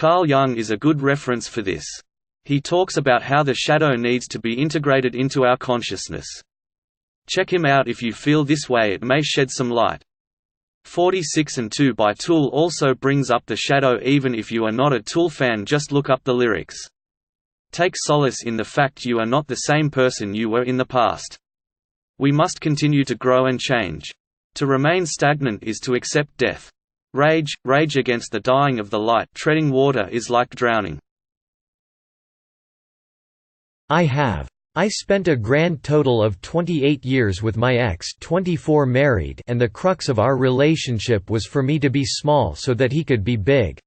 Carl Jung is a good reference for this. He talks about how the shadow needs to be integrated into our consciousness. Check him out if you feel this way, it may shed some light. 46 and 2 by Tool also brings up the shadow. Even if you are not a Tool fan, just look up the lyrics. Take solace in the fact you are not the same person you were in the past. We must continue to grow and change. To remain stagnant is to accept death. Rage against the dying of the light. Treading water is like drowning. I spent a grand total of 28 years with my ex, 24 married, and the crux of our relationship was for me to be small so that he could be big.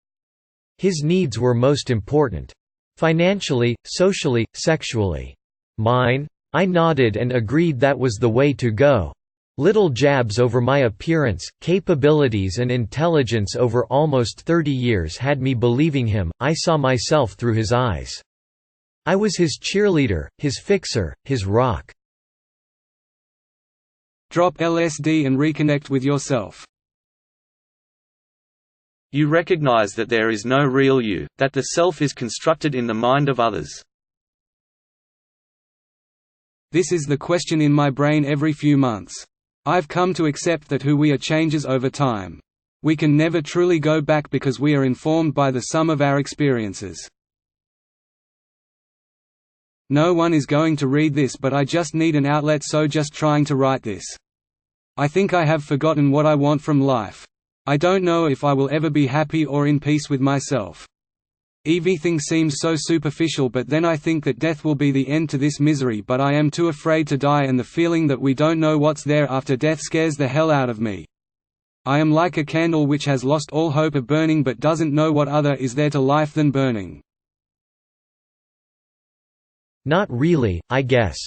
His needs were most important. Financially, socially, sexually. Mine? I nodded and agreed that was the way to go. Little jabs over my appearance, capabilities and intelligence over almost 30 years had me believing him. I saw myself through his eyes. I was his cheerleader, his fixer, his rock. Drop LSD and reconnect with yourself. You recognize that there is no real you, that the self is constructed in the mind of others. This is the question in my brain every few months. I've come to accept that who we are changes over time. We can never truly go back because we are informed by the sum of our experiences. No one is going to read this, but I just need an outlet, so just trying to write this. I think I have forgotten what I want from life. I don't know if I will ever be happy or in peace with myself. Everything seems so superficial, but then I think that death will be the end to this misery, but I am too afraid to die, and the feeling that we don't know what's there after death scares the hell out of me. I am like a candle which has lost all hope of burning but doesn't know what other is there to life than burning. Not really, I guess.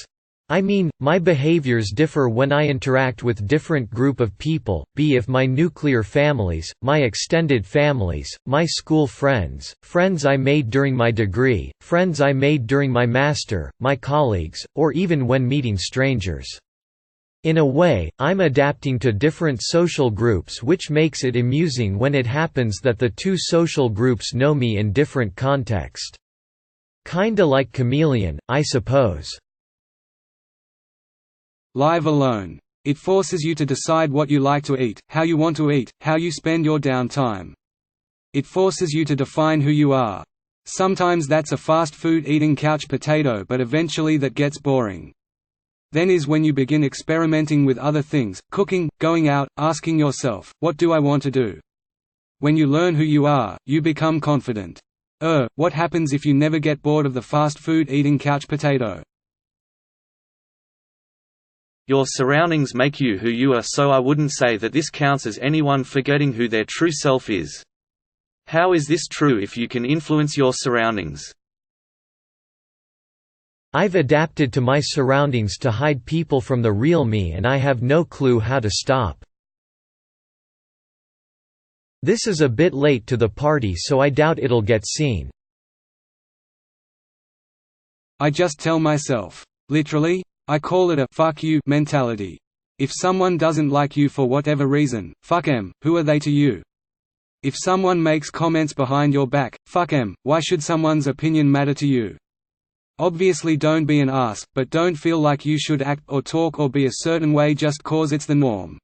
I mean, my behaviors differ when I interact with different group of people, be it my nuclear families, my extended families, my school friends, friends I made during my degree, friends I made during my master, my colleagues, or even when meeting strangers. In a way, I'm adapting to different social groups, which makes it amusing when it happens that the two social groups know me in different context. Kinda like chameleon, I suppose. Live alone. It forces you to decide what you like to eat, how you want to eat, how you spend your downtime. It forces you to define who you are. Sometimes that's a fast food eating couch potato, but eventually that gets boring. Then is when you begin experimenting with other things, cooking, going out, asking yourself, what do I want to do? When you learn who you are, you become confident. What happens if you never get bored of the fast food eating couch potato? Your surroundings make you who you are, so I wouldn't say that this counts as anyone forgetting who their true self is. How is this true if you can influence your surroundings? I've adapted to my surroundings to hide people from the real me, and I have no clue how to stop. This is a bit late to the party, so I doubt it'll get seen. I just tell myself. Literally, I call it a "fuck you" mentality. If someone doesn't like you for whatever reason, fuck 'em, who are they to you? If someone makes comments behind your back, fuck 'em, why should someone's opinion matter to you? Obviously don't be an ass, but don't feel like you should act or talk or be a certain way just cause it's the norm.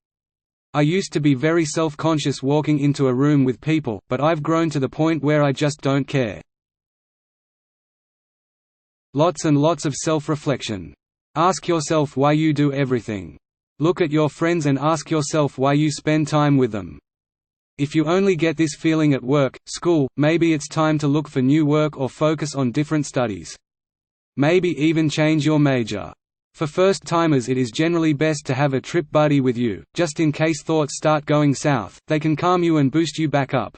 I used to be very self-conscious walking into a room with people, but I've grown to the point where I just don't care. Lots and lots of self-reflection. Ask yourself why you do everything. Look at your friends and ask yourself why you spend time with them. If you only get this feeling at work, school, maybe it's time to look for new work or focus on different studies. Maybe even change your major. For first-timers, it is generally best to have a trip buddy with you, just in case thoughts start going south. They can calm you and boost you back up.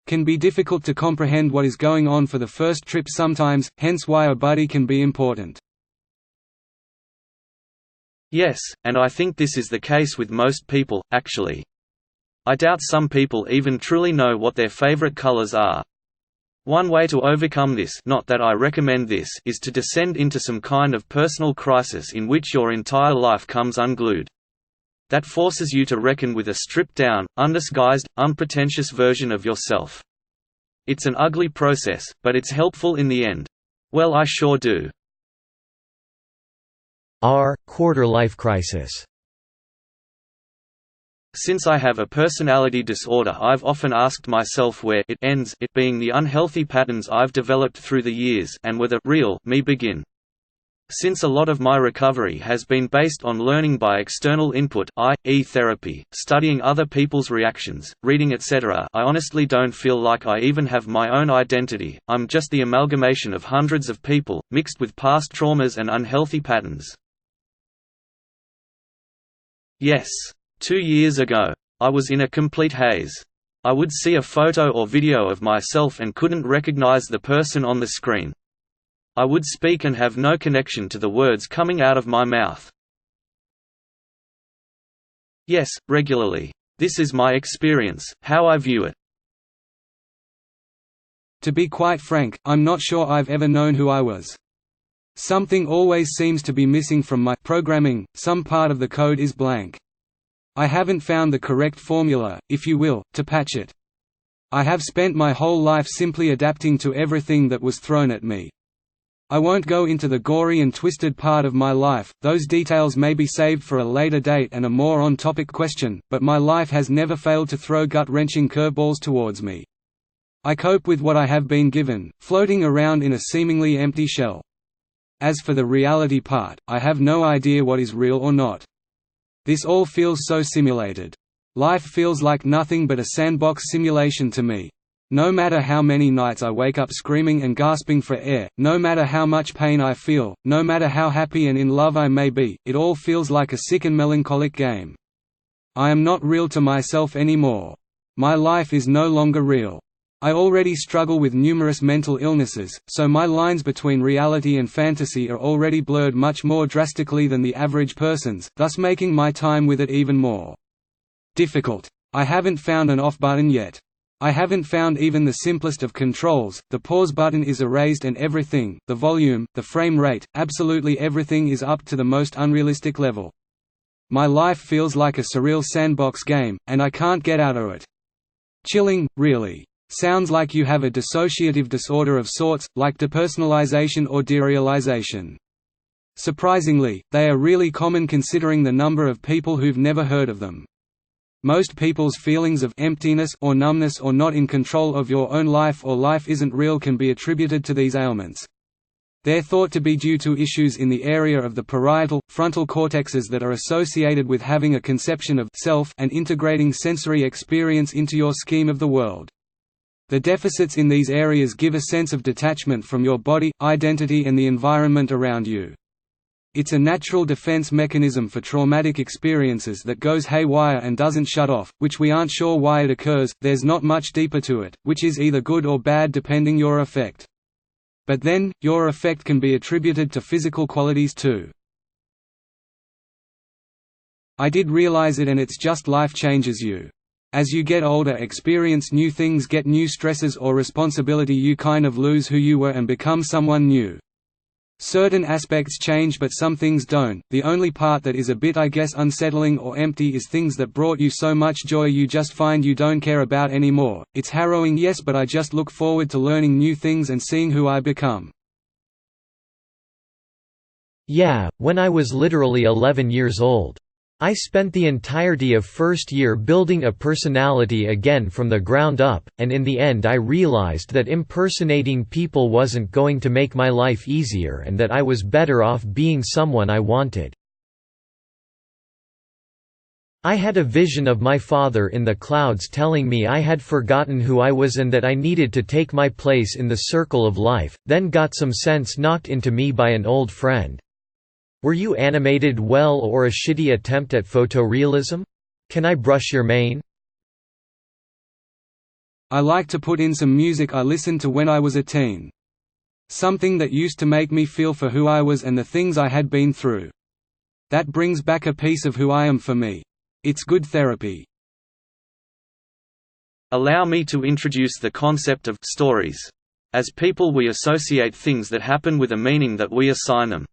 Can be difficult to comprehend what is going on for the first trip sometimes, hence why a buddy can be important. Yes, and I think this is the case with most people, actually. I doubt some people even truly know what their favorite colors are. One way to overcome this, not that I recommend this, is to descend into some kind of personal crisis in which your entire life comes unglued. That forces you to reckon with a stripped-down, undisguised, unpretentious version of yourself. It's an ugly process, but it's helpful in the end. Well, I sure do. Quarter-life crisis. Since I have a personality disorder, I've often asked myself where it ends, it being the unhealthy patterns I've developed through the years, and where the real me begin. Since a lot of my recovery has been based on learning by external input, i.e. therapy, studying other people's reactions, reading etc., I honestly don't feel like I even have my own identity. I'm just the amalgamation of hundreds of people, mixed with past traumas and unhealthy patterns. Yes. 2 years ago. I was in a complete haze. I would see a photo or video of myself and couldn't recognize the person on the screen. I would speak and have no connection to the words coming out of my mouth. Yes, regularly. This is my experience, how I view it. To be quite frank, I'm not sure I've ever known who I was. Something always seems to be missing from my programming, some part of the code is blank. I haven't found the correct formula, if you will, to patch it. I have spent my whole life simply adapting to everything that was thrown at me. I won't go into the gory and twisted part of my life, those details may be saved for a later date and a more on-topic question, but my life has never failed to throw gut-wrenching curveballs towards me. I cope with what I have been given, floating around in a seemingly empty shell. As for the reality part, I have no idea what is real or not. This all feels so simulated. Life feels like nothing but a sandbox simulation to me. No matter how many nights I wake up screaming and gasping for air, no matter how much pain I feel, no matter how happy and in love I may be, it all feels like a sick and melancholic game. I am not real to myself anymore. My life is no longer real. I already struggle with numerous mental illnesses, so my lines between reality and fantasy are already blurred much more drastically than the average person's, thus making my time with it even more difficult. I haven't found an off button yet. I haven't found even the simplest of controls. The pause button is erased and everything, the volume, the frame rate, absolutely everything is up to the most unrealistic level. My life feels like a surreal sandbox game, and I can't get out of it. Chilling, really. Sounds like you have a dissociative disorder of sorts, like depersonalization or derealization. Surprisingly, they are really common considering the number of people who've never heard of them. Most people's feelings of emptiness or numbness or not in control of your own life or life isn't real can be attributed to these ailments. They're thought to be due to issues in the area of the parietal, frontal cortexes that are associated with having a conception of self and integrating sensory experience into your scheme of the world. The deficits in these areas give a sense of detachment from your body, identity and the environment around you. It's a natural defense mechanism for traumatic experiences that goes haywire and doesn't shut off, which we aren't sure why it occurs. There's not much deeper to it, which is either good or bad depending your effect. But then, your effect can be attributed to physical qualities too. I did realize it, and it's just life changes you. As you get older, experience new things, get new stresses or responsibility, you kind of lose who you were and become someone new. Certain aspects change but some things don't. The only part that is a bit, I guess, unsettling or empty is things that brought you so much joy you just find you don't care about anymore. It's harrowing, yes, but I just look forward to learning new things and seeing who I become. Yeah, when I was literally 11 years old. I spent the entirety of first year building a personality again from the ground up, and in the end I realized that impersonating people wasn't going to make my life easier and that I was better off being someone I wanted. I had a vision of my father in the clouds telling me I had forgotten who I was and that I needed to take my place in the circle of life, then got some sense knocked into me by an old friend. Were you animated well or a shitty attempt at photorealism? Can I brush your mane? I like to put in some music I listened to when I was a teen. Something that used to make me feel for who I was and the things I had been through. That brings back a piece of who I am for me. It's good therapy. Allow me to introduce the concept of stories. As people, we associate things that happen with a meaning that we assign them.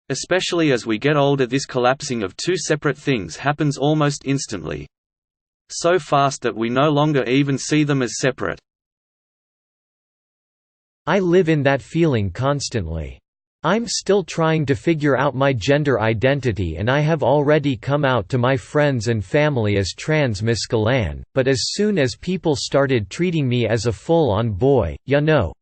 Especially as we get older, this collapsing of two separate things happens almost instantly. So fast that we no longer even see them as separate. I live in that feeling constantly. I'm still trying to figure out my gender identity, and I have already come out to my friends and family as trans Miss Galan, but as soon as people started treating me as a full-on boy,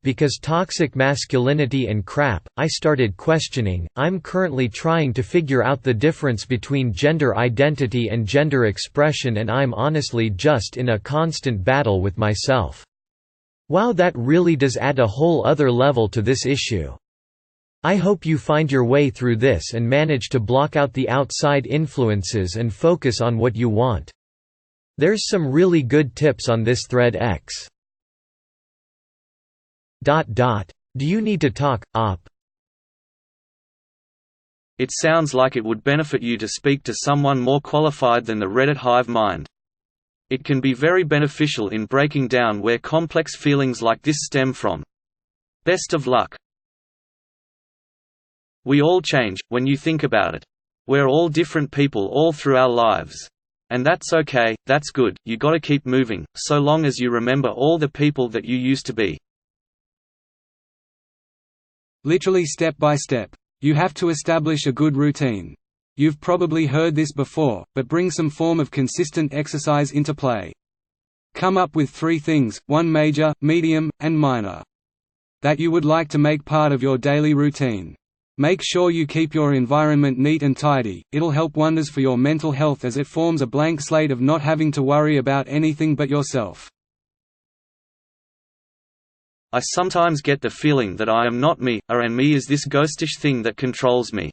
because toxic masculinity and crap, I started questioning. I'm currently trying to figure out the difference between gender identity and gender expression, and I'm honestly just in a constant battle with myself. Wow, that really does add a whole other level to this issue. I hope you find your way through this and manage to block out the outside influences and focus on what you want. There's some really good tips on this thread X. Do you need to talk, op? It sounds like it would benefit you to speak to someone more qualified than the Reddit hive mind. It can be very beneficial in breaking down where complex feelings like this stem from. Best of luck. We all change, when you think about it. We're all different people all through our lives. And that's okay, that's good, you gotta keep moving, so long as you remember all the people that you used to be. Literally step by step. You have to establish a good routine. You've probably heard this before, but bring some form of consistent exercise into play. Come up with 3 things, one major, medium, and minor, that you would like to make part of your daily routine. Make sure you keep your environment neat and tidy, it'll help wonders for your mental health as it forms a blank slate of not having to worry about anything but yourself. I sometimes get the feeling that I am not me, and me is this ghostish thing that controls me.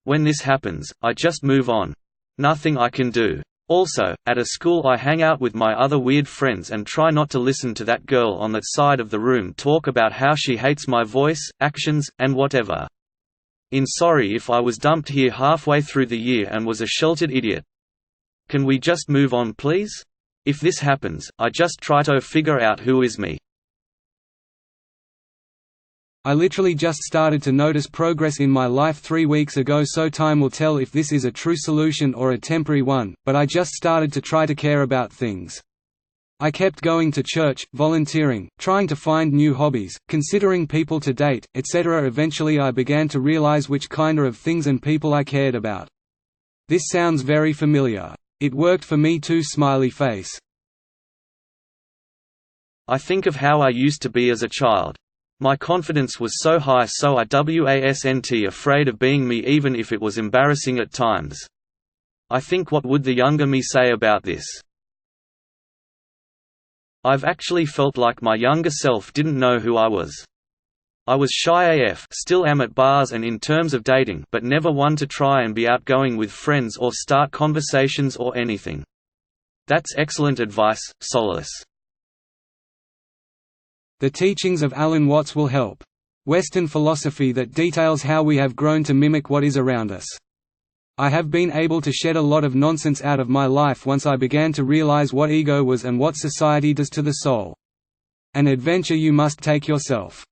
When this happens, I just move on. Nothing I can do. Also, at a school I hang out with my other weird friends and try not to listen to that girl on that side of the room talk about how she hates my voice, actions, and whatever. Sorry if I was dumped here halfway through the year and was a sheltered idiot. Can we just move on, please? If this happens, I just try to figure out who is me. I literally just started to notice progress in my life 3 weeks ago, so time will tell if this is a true solution or a temporary one, but I just started to try to care about things. I kept going to church, volunteering, trying to find new hobbies, considering people to date, etc. Eventually I began to realize which kind of things and people I cared about. This sounds very familiar. It worked for me too, smiley face. I think of how I used to be as a child. My confidence was so high, so I wasn't afraid of being me even if it was embarrassing at times. I think, what would the younger me say about this? I've actually felt like my younger self didn't know who I was. I was shy AF, still am at bars and in terms of dating, but never one to try and be outgoing with friends or start conversations or anything. That's excellent advice, Solace. The teachings of Alan Watts will help. Western philosophy that details how we have grown to mimic what is around us. I have been able to shed a lot of nonsense out of my life once I began to realize what ego was and what society does to the soul. An adventure you must take yourself.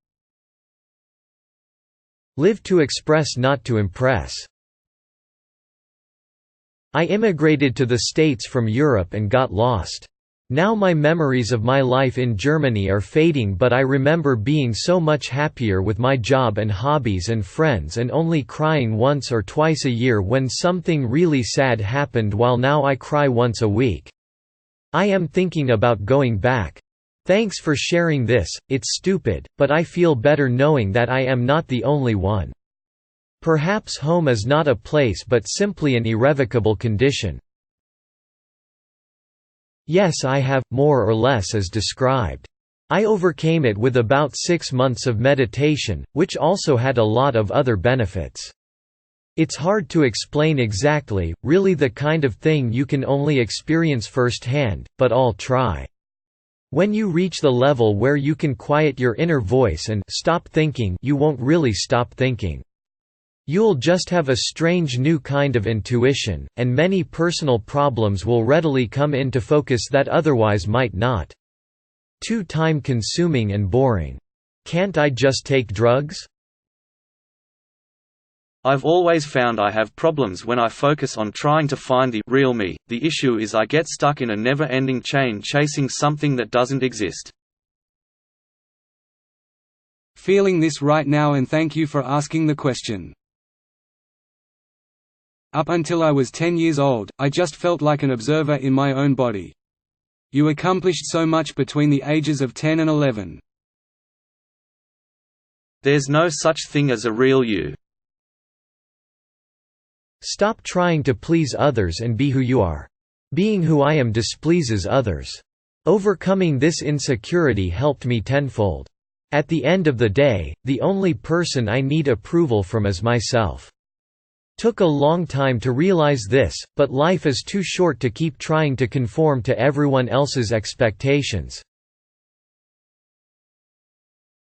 Live to express, not to impress. I immigrated to the States from Europe and got lost. Now my memories of my life in Germany are fading, but I remember being so much happier with my job and hobbies and friends, and only crying once or twice a year when something really sad happened, while now I cry once a week. I am thinking about going back. Thanks for sharing this. It's stupid, but I feel better knowing that I am not the only one. Perhaps home is not a place but simply an irrevocable condition. Yes, I have, more or less as described. I overcame it with about 6 months of meditation, which also had a lot of other benefits. It's hard to explain exactly, really the kind of thing you can only experience firsthand, but I'll try. When you reach the level where you can quiet your inner voice and stop thinking, you won't really stop thinking. You'll just have a strange new kind of intuition, and many personal problems will readily come into focus that otherwise might not. Too time-consuming and boring. Can't I just take drugs? I've always found I have problems when I focus on trying to find the real me. The issue is I get stuck in a never-ending chain chasing something that doesn't exist. feeling this right now and thank you for asking the question. Up until I was 10 years old, I just felt like an observer in my own body. You accomplished so much between the ages of 10 and 11. There's no such thing as a real you. Stop trying to please others and be who you are. Being who I am displeases others. Overcoming this insecurity helped me tenfold. At the end of the day, the only person I need approval from is myself. Took a long time to realize this, but life is too short to keep trying to conform to everyone else's expectations.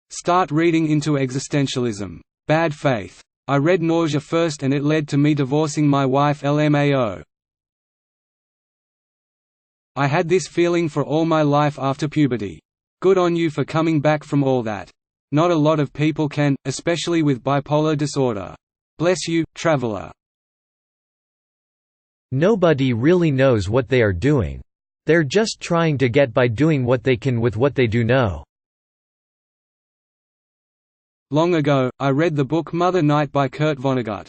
Start reading into existentialism. Bad faith. I read Nausea first and it led to me divorcing my wife LMAO. I had this feeling for all my life after puberty. Good on you for coming back from all that. Not a lot of people can, especially with bipolar disorder. Bless you, traveler. Nobody really knows what they are doing. They're just trying to get by doing what they can with what they do know. Long ago, I read the book Mother Night by Kurt Vonnegut.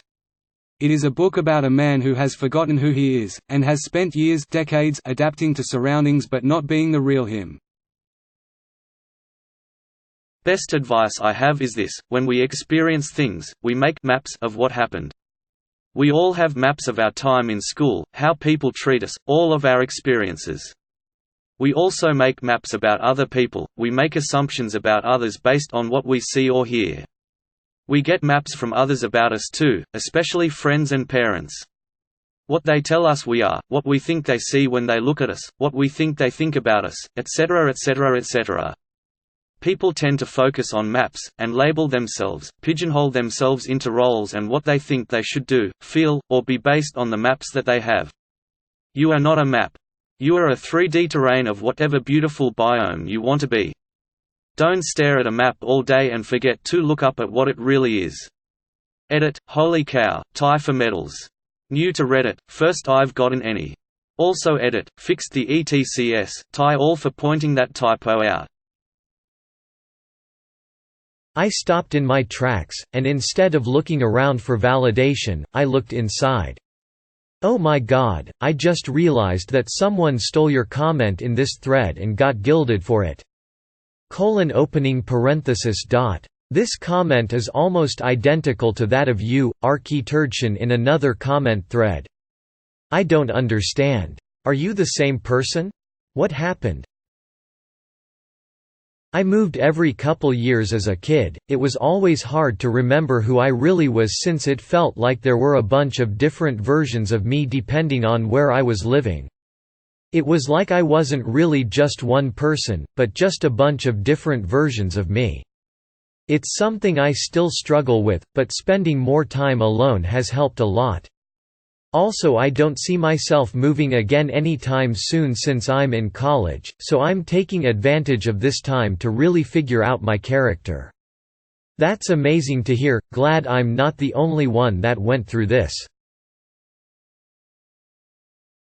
It is a book about a man who has forgotten who he is, and has spent years, decades, adapting to surroundings but not being the real him. Best advice I have is this: when we experience things, we make maps of what happened. We all have maps of our time in school, how people treat us, all of our experiences. We also make maps about other people, we make assumptions about others based on what we see or hear. We get maps from others about us too, especially friends and parents. What they tell us we are, what we think they see when they look at us, what we think they think about us, etc. etc. etc. People tend to focus on maps, and label themselves, pigeonhole themselves into roles and what they think they should do, feel, or be based on the maps that they have. You are not a map. You are a 3D terrain of whatever beautiful biome you want to be. Don't stare at a map all day and forget to look up at what it really is. Edit, holy cow, tie for medals. New to Reddit, first I've gotten any. Also edit, fixed the ETCS, tie all for pointing that typo out. I stopped in my tracks, and instead of looking around for validation, I looked inside. Oh my god, I just realized that someone stole your comment in this thread and got gilded for it. Opening parenthesis dot. This comment is almost identical to that of you, Archie-Turdshin, in another comment thread. I don't understand. Are you the same person? What happened? I moved every couple years as a kid. It was always hard to remember who I really was since it felt like there were a bunch of different versions of me depending on where I was living. It was like I wasn't really just one person, but just a bunch of different versions of me. It's something I still struggle with, but spending more time alone has helped a lot. Also, I don't see myself moving again anytime soon since I'm in college, so I'm taking advantage of this time to really figure out my character. That's amazing to hear, glad I'm not the only one that went through this.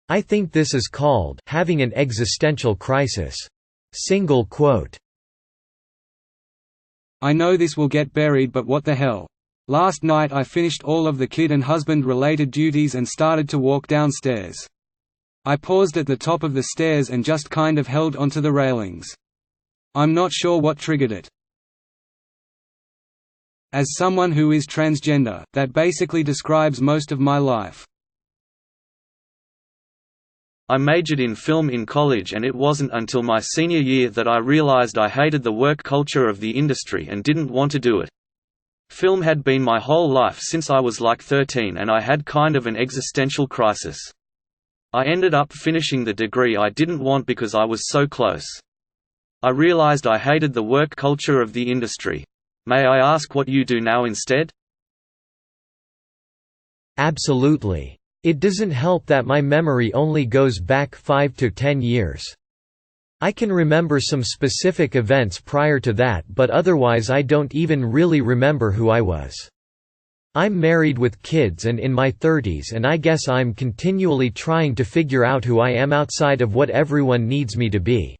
I think this is called having an existential crisis. Single quote. I know this will get buried, but what the hell. Last night I finished all of the kid and husband related duties and started to walk downstairs. I paused at the top of the stairs and just kind of held onto the railings. I'm not sure what triggered it. As someone who is transgender, that basically describes most of my life. I majored in film in college, and it wasn't until my senior year that I realized I hated the work culture of the industry and didn't want to do it. Film had been my whole life since I was like 13, and I had kind of an existential crisis. I ended up finishing the degree I didn't want because I was so close. I realized I hated the work culture of the industry. May I ask what you do now instead? Absolutely. It doesn't help that my memory only goes back 5 to 10 years. I can remember some specific events prior to that, but otherwise I don't even really remember who I was. I'm married with kids and in my 30s, and I guess I'm continually trying to figure out who I am outside of what everyone needs me to be.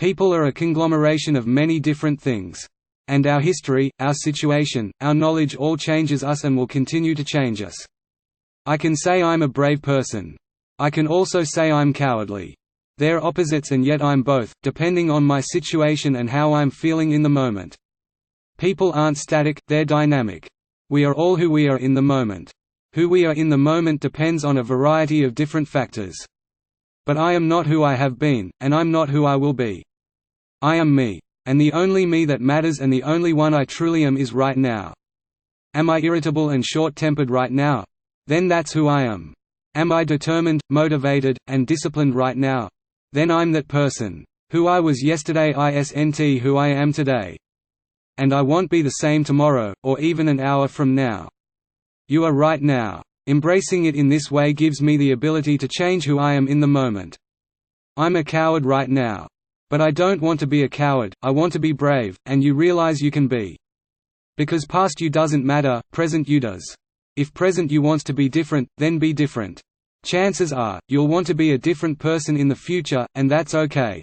People are a conglomeration of many different things. And our history, our situation, our knowledge all changes us and will continue to change us. I can say I'm a brave person. I can also say I'm cowardly. They're opposites and yet I'm both, depending on my situation and how I'm feeling in the moment. People aren't static, they're dynamic. We are all who we are in the moment. Who we are in the moment depends on a variety of different factors. But I am not who I have been, and I'm not who I will be. I am me. And the only me that matters and the only one I truly am is right now. Am I irritable and short-tempered right now? Then that's who I am. Am I determined, motivated, and disciplined right now? Then I'm that person. Who I was yesterday isn't who I am today. And I won't be the same tomorrow, or even an hour from now. You are right now. Embracing it in this way gives me the ability to change who I am in the moment. I'm a coward right now. But I don't want to be a coward, I want to be brave, and you realize you can be. Because past you doesn't matter, present you does. If present you wants to be different, then be different. Chances are, you'll want to be a different person in the future, and that's okay.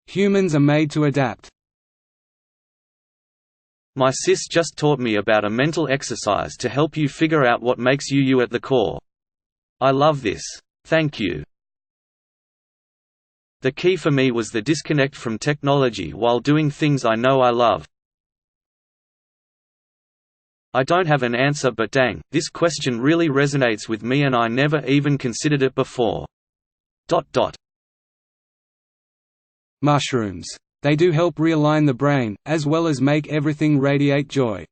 Humans are made to adapt. My sis just taught me about a mental exercise to help you figure out what makes you you at the core. I love this. Thank you. The key for me was the disconnect from technology while doing things I know I love. I don't have an answer, but dang, this question really resonates with me and I never even considered it before. Mushrooms. They do help realign the brain, as well as make everything radiate joy.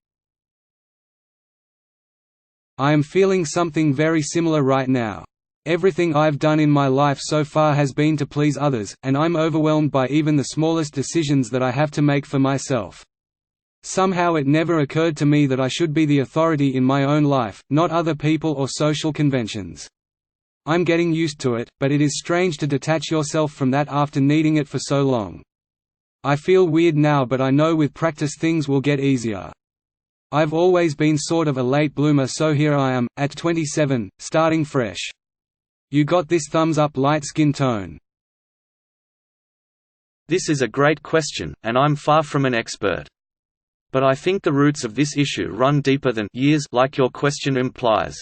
I am feeling something very similar right now. Everything I've done in my life so far has been to please others, and I'm overwhelmed by even the smallest decisions that I have to make for myself. Somehow it never occurred to me that I should be the authority in my own life, not other people or social conventions. I'm getting used to it, but it is strange to detach yourself from that after needing it for so long. I feel weird now, but I know with practice things will get easier. I've always been sort of a late bloomer, so here I am, at 27, starting fresh. You got this thumbs up light skin tone. This is a great question, and I'm far from an expert. But I think the roots of this issue run deeper than years, like your question implies.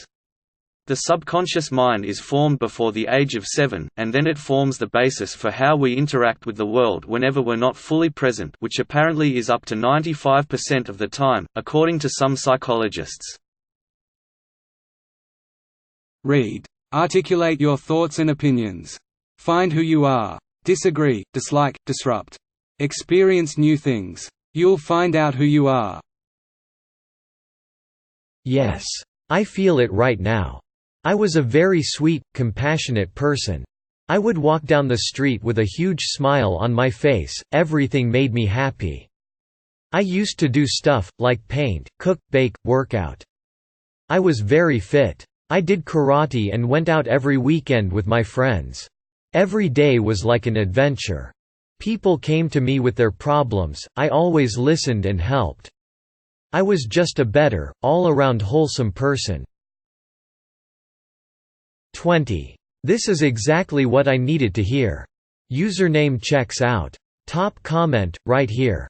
The subconscious mind is formed before the age of 7, and then it forms the basis for how we interact with the world whenever we're not fully present, which apparently is up to 95% of the time, according to some psychologists. Read. Articulate your thoughts and opinions. Find who you are. Disagree, dislike, disrupt. Experience new things. You'll find out who you are. Yes. I feel it right now. I was a very sweet, compassionate person. I would walk down the street with a huge smile on my face, everything made me happy. I used to do stuff, like paint, cook, bake, work out. I was very fit. I did karate and went out every weekend with my friends. Every day was like an adventure. People came to me with their problems, I always listened and helped. I was just a better, all-around wholesome person. 20. This is exactly what I needed to hear. Username checks out. Top comment, right here.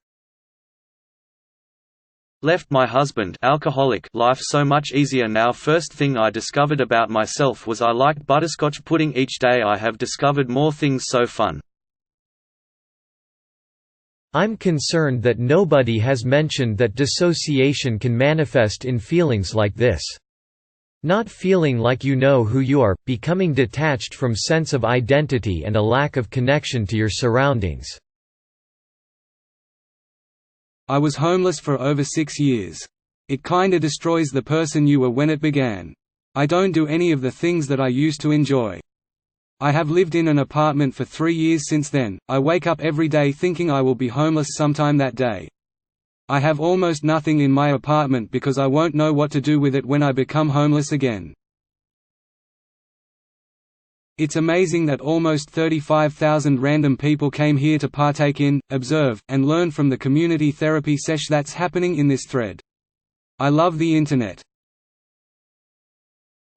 Left my husband alcoholic life so much easier now. First thing I discovered about myself was I liked butterscotch pudding. Each day I have discovered more things so fun. I'm concerned that nobody has mentioned that dissociation can manifest in feelings like this. Not feeling like you know who you are, becoming detached from sense of identity and a lack of connection to your surroundings. I was homeless for over 6 years. It kinda destroys the person you were when it began. I don't do any of the things that I used to enjoy. I have lived in an apartment for 3 years since then. I wake up every day thinking I will be homeless sometime that day. I have almost nothing in my apartment because I won't know what to do with it when I become homeless again. It's amazing that almost 35,000 random people came here to partake in, observe, and learn from the community therapy sesh that's happening in this thread. I love the internet.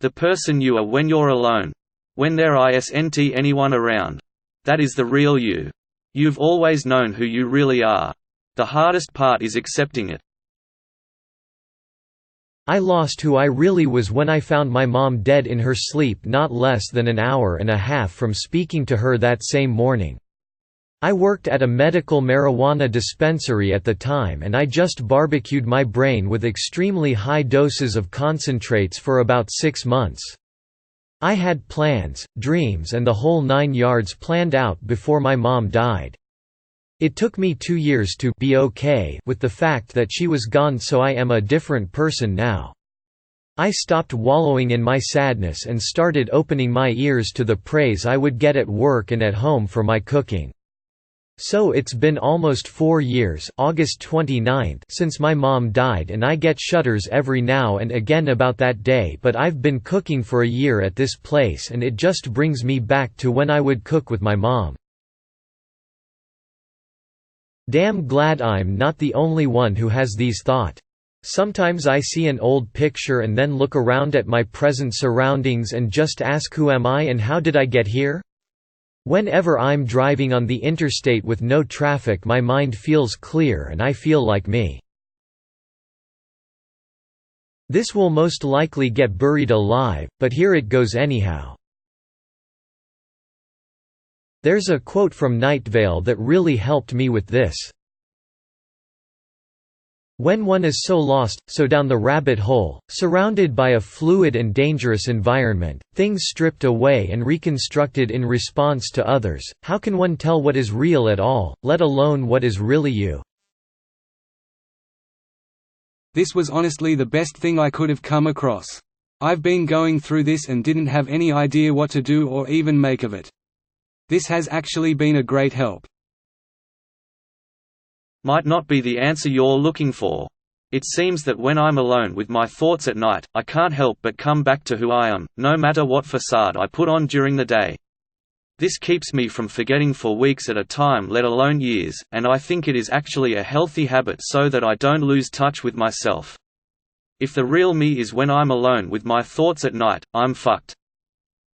The person you are when you're alone. When there isn't anyone around. That is the real you. You've always known who you really are. The hardest part is accepting it. I lost who I really was when I found my mom dead in her sleep not less than an hour and a half from speaking to her that same morning. I worked at a medical marijuana dispensary at the time and I just barbecued my brain with extremely high doses of concentrates for about 6 months. I had plans, dreams and the whole 9 yards planned out before my mom died. It took me 2 years to be okay with the fact that she was gone, so I am a different person now. I stopped wallowing in my sadness and started opening my ears to the praise I would get at work and at home for my cooking. So it's been almost 4 years, August 29th, since my mom died, and I get shudders every now and again about that day, but I've been cooking for a year at this place and it just brings me back to when I would cook with my mom. Damn glad I'm not the only one who has these thoughts. Sometimes I see an old picture and then look around at my present surroundings and just ask, who am I and how did I get here? Whenever I'm driving on the interstate with no traffic, my mind feels clear and I feel like me. This will most likely get buried alive, but here it goes anyhow. There's a quote from Night Vale that really helped me with this. When one is so lost, so down the rabbit hole, surrounded by a fluid and dangerous environment, things stripped away and reconstructed in response to others, how can one tell what is real at all, let alone what is really you? This was honestly the best thing I could have come across. I've been going through this and didn't have any idea what to do or even make of it. This has actually been a great help. Might not be the answer you're looking for. It seems that when I'm alone with my thoughts at night, I can't help but come back to who I am, no matter what facade I put on during the day. This keeps me from forgetting for weeks at a time, let alone years, and I think it is actually a healthy habit so that I don't lose touch with myself. If the real me is when I'm alone with my thoughts at night, I'm fucked.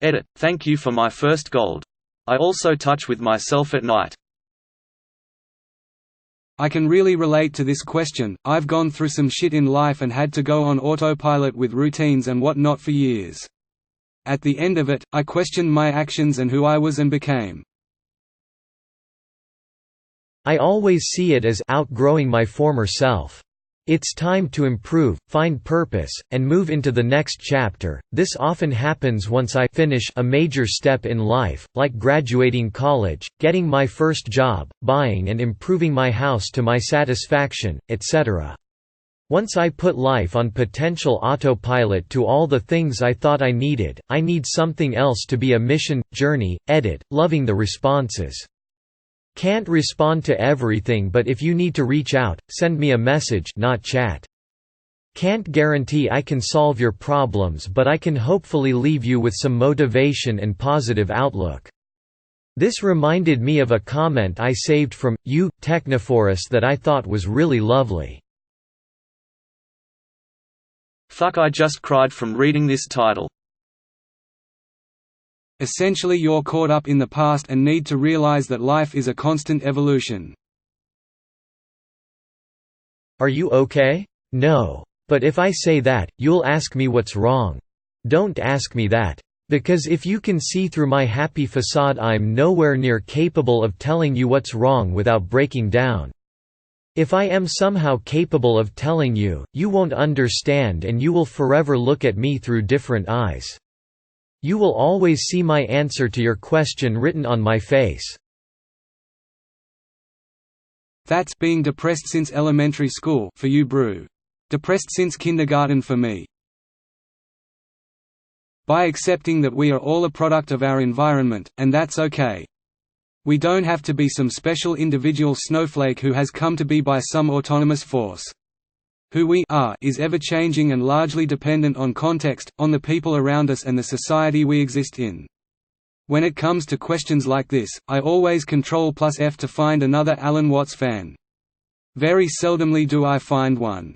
Edit. Thank you for my first gold. I also touch with myself at night. I can really relate to this question. I've gone through some shit in life and had to go on autopilot with routines and whatnot for years. At the end of it, I questioned my actions and who I was and became. I always see it as outgrowing my former self. It's time to improve, find purpose, and move into the next chapter. This often happens once I finish a major step in life, like graduating college, getting my first job, buying and improving my house to my satisfaction, etc. Once I put life on potential autopilot to all the things I thought I need something else to be a mission, journey, edit, loving the responses. Can't respond to everything, but if you need to reach out, send me a message, not chat. Can't guarantee I can solve your problems, but I can hopefully leave you with some motivation and positive outlook. This reminded me of a comment I saved from you, Technophorus, that I thought was really lovely. Fuck, I just cried from reading this title. Essentially, you're caught up in the past and need to realize that life is a constant evolution. Are you okay? No. But if I say that, you'll ask me what's wrong. Don't ask me that. Because if you can see through my happy facade, I'm nowhere near capable of telling you what's wrong without breaking down. If I am somehow capable of telling you, you won't understand and you will forever look at me through different eyes. You will always see my answer to your question written on my face. That's being depressed since elementary school for you, Brew. Depressed since kindergarten for me. By accepting that we are all a product of our environment, and that's okay. We don't have to be some special individual snowflake who has come to be by some autonomous force. Who we are is ever-changing and largely dependent on context, on the people around us and the society we exist in. When it comes to questions like this, I always Ctrl+F to find another Alan Watts fan. Very seldomly do I find one.